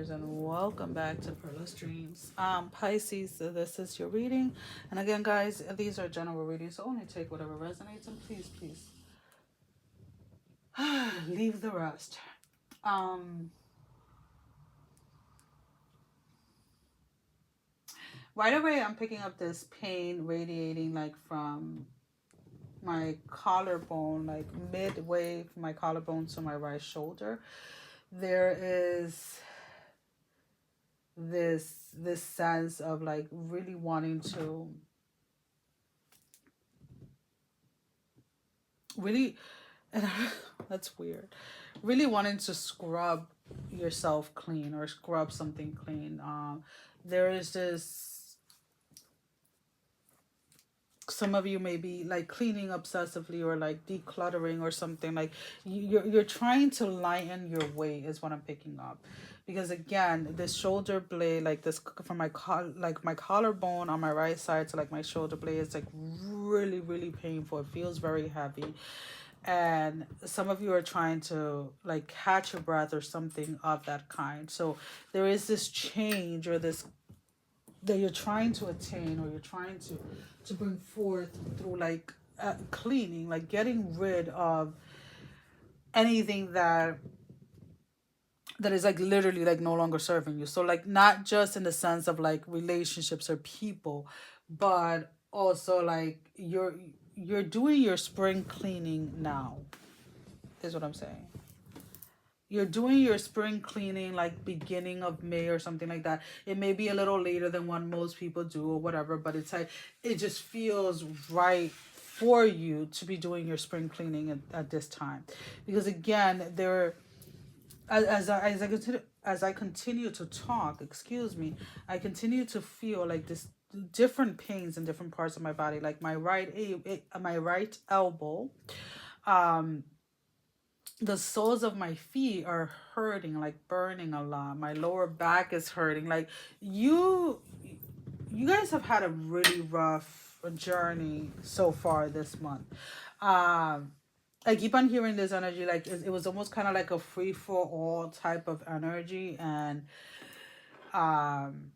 dreamers, and welcome back to PERLA'S Dreams. Pisces, so this is your reading. And again, guys, these are general readings, so only take whatever resonates, and please leave the rest. Um, right away, I'm picking up this pain radiating like from my collarbone, like midway from my collarbone to my right shoulder. There is this sense of like really wanting to really, and that's weird, really wanting to scrub yourself clean or scrub something clean. There is this, some of you may be like cleaning obsessively or like decluttering or something, like you're trying to lighten your weight is what I'm picking up. Because again, this shoulder blade, like this from like my collarbone on my right side to like my shoulder blade is like really painful. It feels very heavy, and some of you are trying to like catch your breath or something of that kind. So there is this change or this that you're trying to attain, or you're trying to bring forth through like cleaning, like getting rid of anything that is like literally like no longer serving you. So like not just in the sense of like relationships or people, but also like you're doing your spring cleaning now is what I'm saying. You're doing your spring cleaning like beginning of May or something like that. It may be a little later than what most people do or whatever, but it's like it just feels right for you to be doing your spring cleaning at this time. Because again, there, as I continue to talk, excuse me, I continue to feel like this different pains in different parts of my body, like my right elbow, um the soles of my feet are hurting, like burning a lot. My lower back is hurting. Like you guys have had a really rough journey so far this month. I keep on hearing this energy, like it was almost kind of like a free for all type of energy, and um,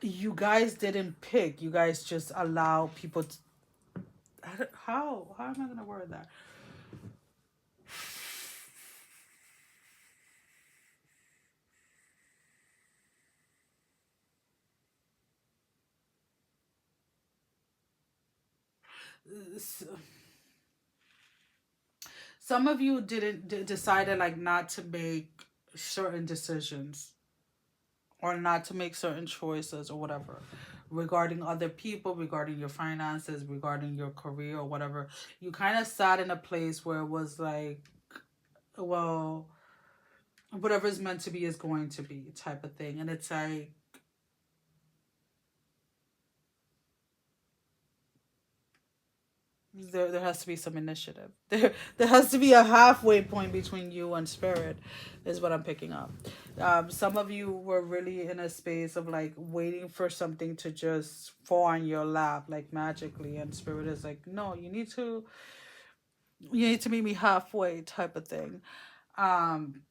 you guys didn't pick. You guys just allow people to. How am I gonna word that? Some of you didn't decided like not to make certain decisions or not to make certain choices or whatever regarding other people, regarding your finances, regarding your career or whatever. You kind of sat in a place where it was like, well, whatever's meant to be is going to be type of thing. And it's like, there has to be some initiative. There has to be a halfway point between you and spirit, is what I'm picking up. Some of you were really in a space of like waiting for something to just fall on your lap like magically, and spirit is like, no, you need to meet me halfway type of thing. Um,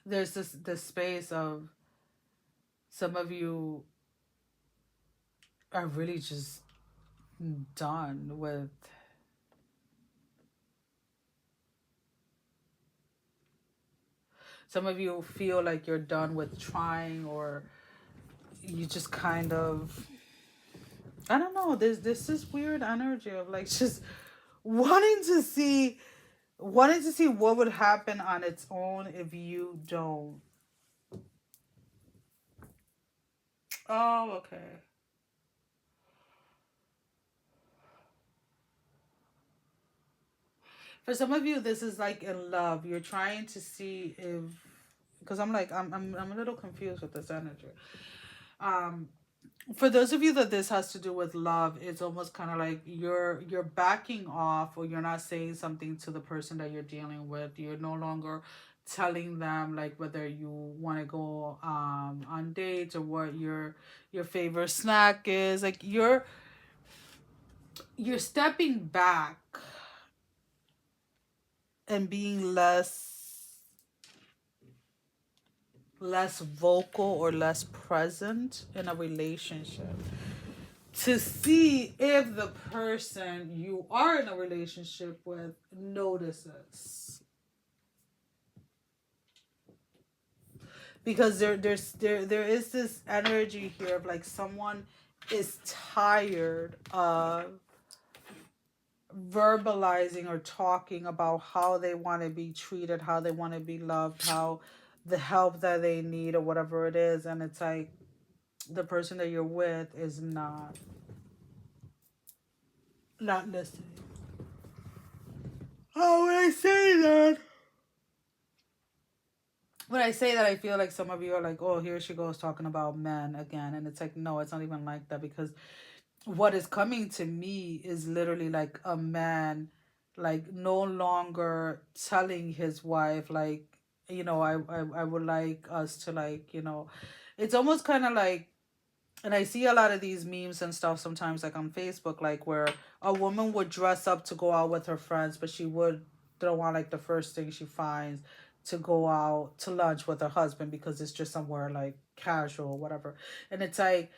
there's this space of some of you are really just done with. Some of you feel like you're done with trying, or you just kind of, I don't know, there's this weird energy of like just wanting to see what would happen on its own if you don't. Oh, okay. For some of you, this is like in love. You're trying to see if, because I'm a little confused with this energy. Um, for those of you that this has to do with love, it's almost kind of like you're backing off, or you're not saying something to the person that you're dealing with. You're no longer telling them like whether you want to go on dates or what your favorite snack is. Like you're stepping back and being less vocal or less present in a relationship to see if the person you are in a relationship with notices. Because there is this energy here of like someone is tired of verbalizing or talking about how they want to be treated, how they want to be loved, how the help that they need or whatever it is, and it's like the person that you're with is not listening. Oh, when I say that, I feel like some of you are like, oh, here she goes talking about men again. And it's like, no, it's not even like that, because what is coming to me is literally like a man, like no longer telling his wife, like, I would like us to, like, it's almost kind of like, and I see a lot of these memes and stuff sometimes, like on Facebook, like where a woman would dress up to go out with her friends, but she would throw on like the first thing she finds to go out to lunch with her husband because it's just somewhere like casual or whatever. And it's like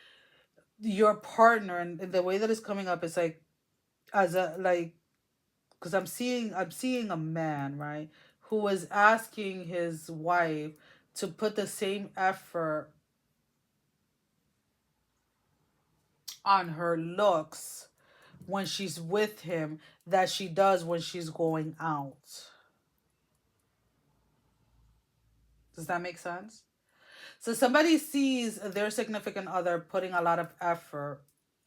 your partner, and the way that it's coming up is like as a like, because I'm seeing a man, right, who is asking his wife to put the same effort on her looks when she's with him that she does when she's going out. Does that make sense? So somebody sees their significant other putting a lot of effort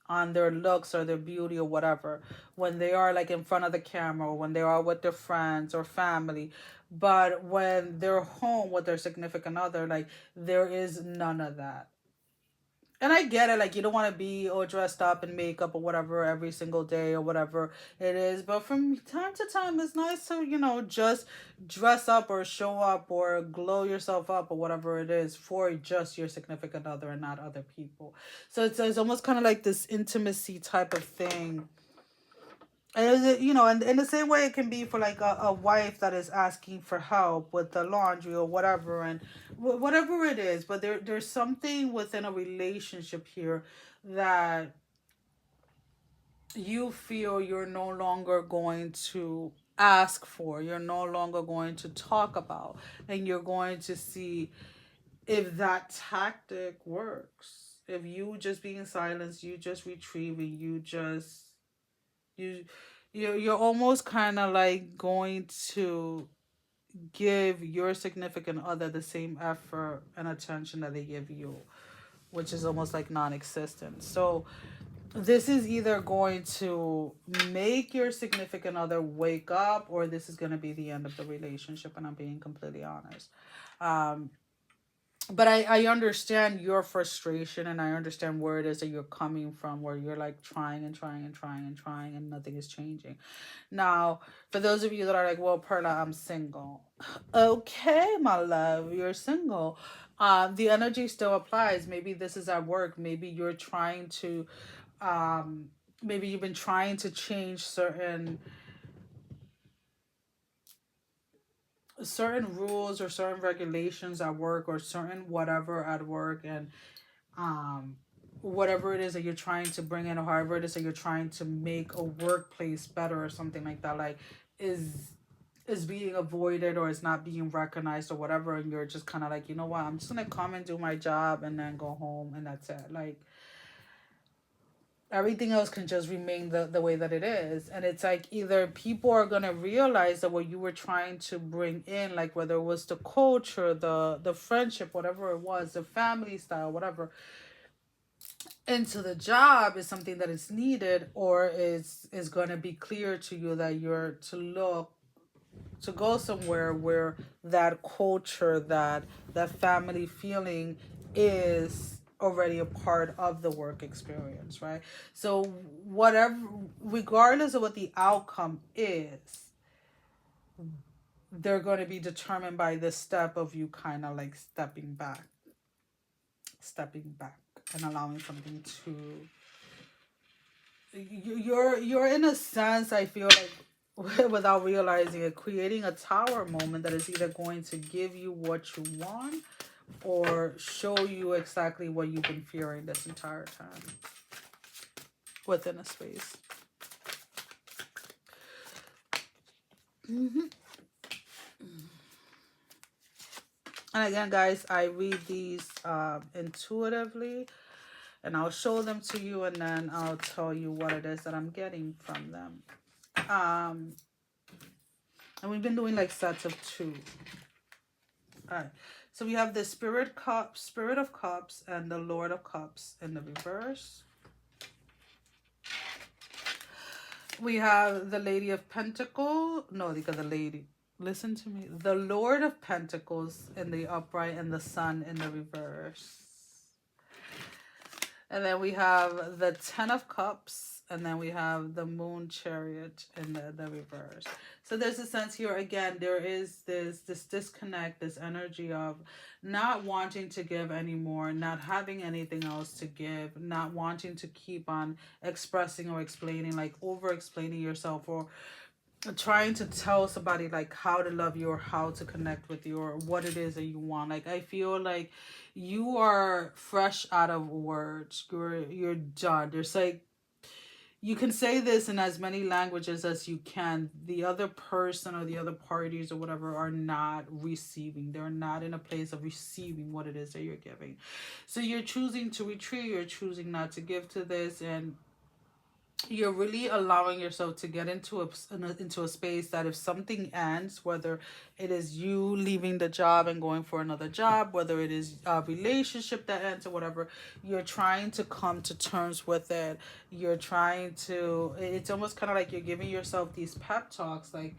on their looks or their beauty or whatever when they are like in front of the camera or when they are with their friends or family. But when they're home with their significant other, like there is none of that. And I get it, like you don't want to be all dressed up in makeup or whatever every single day or whatever it is. But from time to time, it's nice to, just dress up or show up or glow yourself up or whatever it is for just your significant other and not other people. So it's almost kind of like this intimacy type of thing. And and in the same way it can be for like a wife that is asking for help with the laundry or whatever, and whatever it is. But there's something within a relationship here that you feel you're no longer going to ask for, you're no longer going to talk about, and you're going to see if that tactic works. If you just being silenced, you just retrieving, you you're almost kind of like going to give your significant other the same effort and attention that they give you, which is almost like non-existent. So this is either going to make your significant other wake up, or this is going to be the end of the relationship, and I'm being completely honest. um but I understand your frustration, and I understand where it is that you're coming from, where you're like trying and trying and trying and trying and nothing is changing. Now, for those of you that are like, well, Perla, I'm single. Okay, my love, you're single. The energy still applies. Maybe this is at work. Maybe you're trying to, um, maybe you've been trying to change certain rules or certain regulations at work or certain whatever at work, and um whatever it is that you're trying to bring in, or however it is that you're trying to make a workplace better or something like that, like is being avoided or is not being recognized or whatever, and you're just kind of like, you know what, I'm just gonna come and do my job and then go home and that's it. Like everything else can just remain the way that it is. And it's like either people are going to realize that what you were trying to bring in, like whether it was the culture, the friendship, whatever it was, the family style, whatever, into the job is something that is needed, or is going to be clear to you that you're to go somewhere where that culture, that family feeling is already a part of the work experience, right? So whatever, regardless of what the outcome is, they're going to be determined by this step of you kind of like stepping back and allowing something to, you're in a sense, I feel like, without realizing it, creating a tower moment that is either going to give you what you want or show you exactly what you've been fearing this entire time within a space. And again, guys, I read these intuitively, and I'll show them to you, and then I'll tell you what it is that I'm getting from them. And we've been doing like sets of 2. All right. So we have the Spirit of Cups, and the Lord of Cups in the reverse. We have the Lady of Pentacles. No, because the Lady. Listen to me. The Lord of Pentacles in the upright, and the Sun in the reverse. And then we have the Ten of Cups, and then we have the Moon Chariot in the reverse. So there's a sense here, again, there is this disconnect, this energy of not wanting to give anymore, not having anything else to give, not wanting to keep on expressing or explaining, like over-explaining yourself, or trying to tell somebody like how to love you or how to connect with you or what it is that you want. Like, I feel like you are fresh out of words. You're done. There's like, you can say this in as many languages as you can. The other person or the other parties or whatever are not receiving. They're not in a place of receiving what it is that you're giving. So you're choosing to retreat. You're choosing not to give to this, and you're really allowing yourself to get into a space that if something ends, whether it is you leaving the job and going for another job, whether it is a relationship that ends or whatever, you're trying to come to terms with it. You're trying to, it's almost kind of like you're giving yourself these pep talks, like,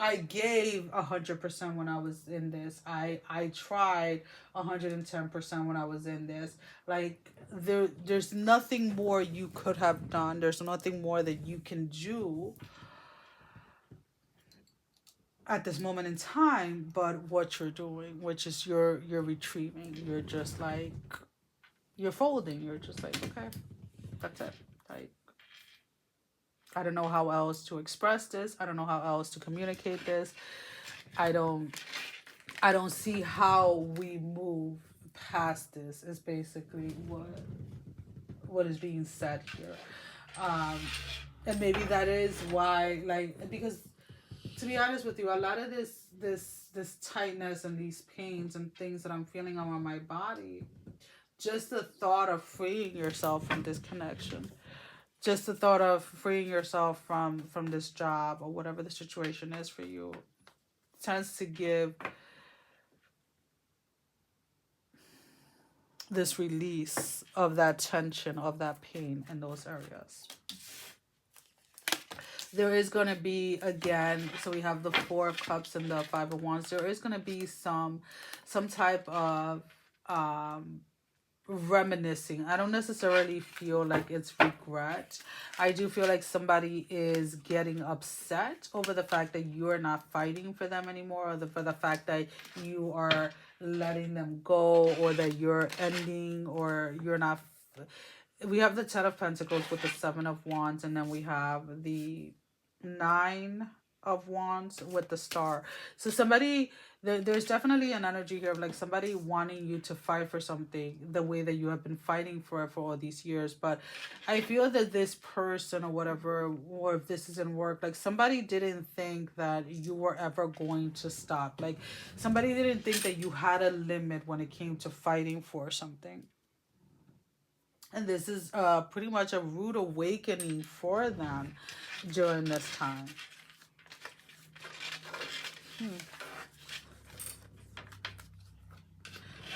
I gave 100% when I was in this. I tried 110% when I was in this. Like, there's nothing more you could have done. There's nothing more that you can do at this moment in time, but what you're doing, which is you're retrieving. You're just like, you're folding. You're just like, okay, that's it. Like, I don't know how else to express this. I don't know how else to communicate this. I don't see how we move past this is basically what is being said here. And maybe that is why, like, because to be honest with you, a lot of this tightness and these pains and things that I'm feeling on my body, just the thought of freeing yourself from this connection, just the thought of freeing yourself from this job or whatever the situation is for you, tends to give this release of that tension, of that pain in those areas. There is going to be, again, so we have the Four of Cups and the Five of Wands. There is going to be some type of reminiscing. I don't necessarily feel like it's regret. I do feel like somebody is getting upset over the fact that you are not fighting for them anymore, or for the fact that you are letting them go, or that you're ending, or you're not. We have the Ten of Pentacles with the Seven of Wands, and then we have the Nine of Wands with the Star. So somebody, there's definitely an energy here of like somebody wanting you to fight for something the way that you have been fighting for all these years. But I feel that this person or whatever, or if this is in work, like somebody didn't think that you were ever going to stop. Like somebody didn't think that you had a limit when it came to fighting for something. And this is pretty much a rude awakening for them during this time.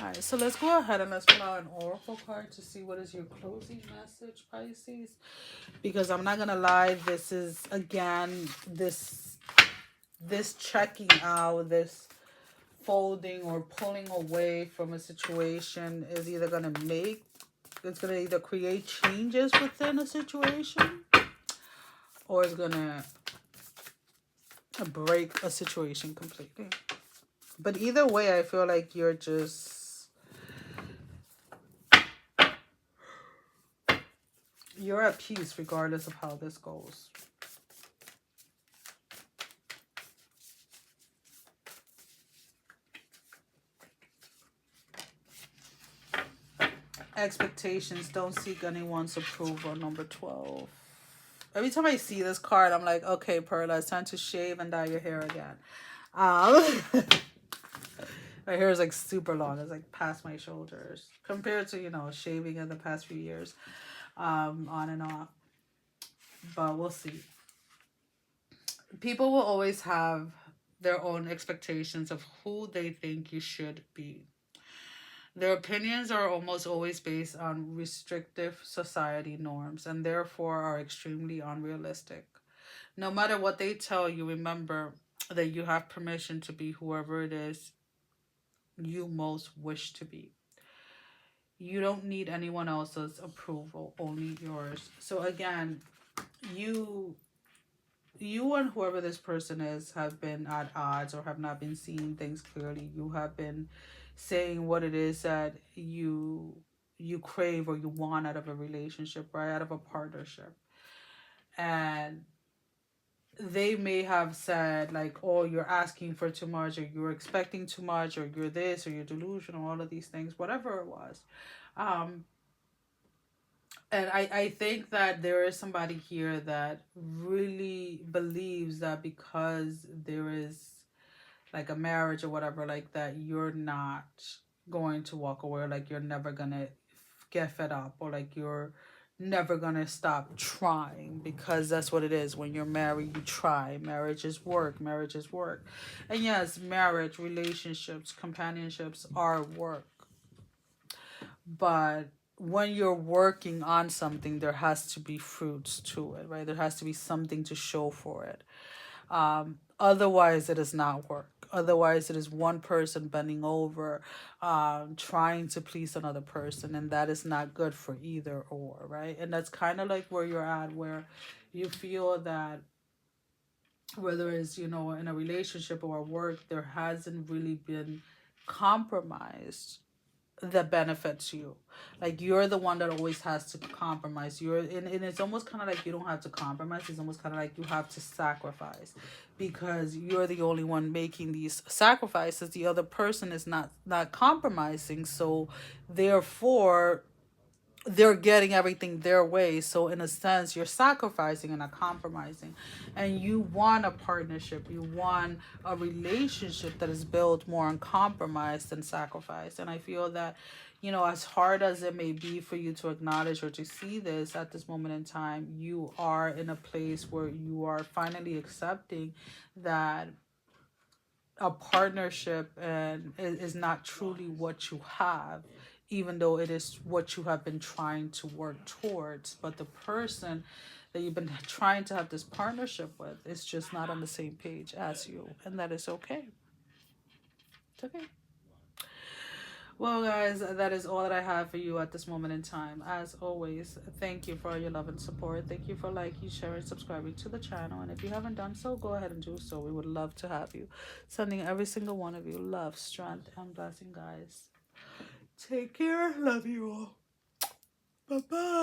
Alright, so let's go ahead and let's pull out an oracle card to see what is your closing message, Pisces. Because I'm not gonna lie, this is, again, this checking out, this folding or pulling away from a situation is either gonna either create changes within a situation, or it's gonna break a situation completely. But either way, I feel like you're at peace regardless of how this goes. Expectations, don't seek anyone's approval, number 12. Every time I see this card, I'm like, okay, Perla, it's time to shave and dye your hair again. My hair is like super long. It's like past my shoulders compared to, shaving in the past few years, on and off. But we'll see. People will always have their own expectations of who they think you should be. Their opinions are almost always based on restrictive society norms and therefore are extremely unrealistic. No matter what they tell you, remember that you have permission to be whoever it is you most wish to be. You don't need anyone else's approval, only yours. So again, you you and whoever this person is have been at odds or have not been seeing things clearly. You have been saying what it is that you crave or you want out of a relationship, right? Out of a partnership. And they may have said like, oh, you're asking for too much, or you're expecting too much, or you're this, or you're delusional, all of these things, whatever it was. um and I think that there is somebody here that really believes that because there is like a marriage or whatever like that, you're not going to walk away, or like you're never gonna get fed up, or like you're never gonna stop trying, because that's what it is. When you're married, you try. Marriage is work. Marriage is work. And yes, marriage, relationships, companionships are work. But when you're working on something, there has to be fruits to it, right? There has to be something to show for it. Otherwise, it is not work. Otherwise, it is one person bending over, trying to please another person, and that is not good for either or, right? And that's kind of like where you're at, where you feel that whether it's, in a relationship or work, there hasn't really been compromised that benefits you. Like you're the one that always has to compromise. And it's almost kind of like you don't have to compromise. It's almost kind of like you have to sacrifice, because you're the only one making these sacrifices. The other person is not compromising, so therefore they're getting everything their way. So in a sense, you're sacrificing and not compromising. And you want a partnership, you want a relationship that is built more on compromise than sacrifice. And I feel that, as hard as it may be for you to acknowledge or to see this at this moment in time, you are in a place where you are finally accepting that a partnership and is not truly what you have, even though it is what you have been trying to work towards. But the person that you've been trying to have this partnership with is just not on the same page as you, and that is okay. It's okay. Well, guys, that is all that I have for you at this moment in time. As always, thank you for your love and support. Thank you for liking, sharing, subscribing to the channel. And if you haven't done so, go ahead and do so. We would love to have you. Sending every single one of you love, strength, and blessing, guys. Take care. Love you all. Bye-bye.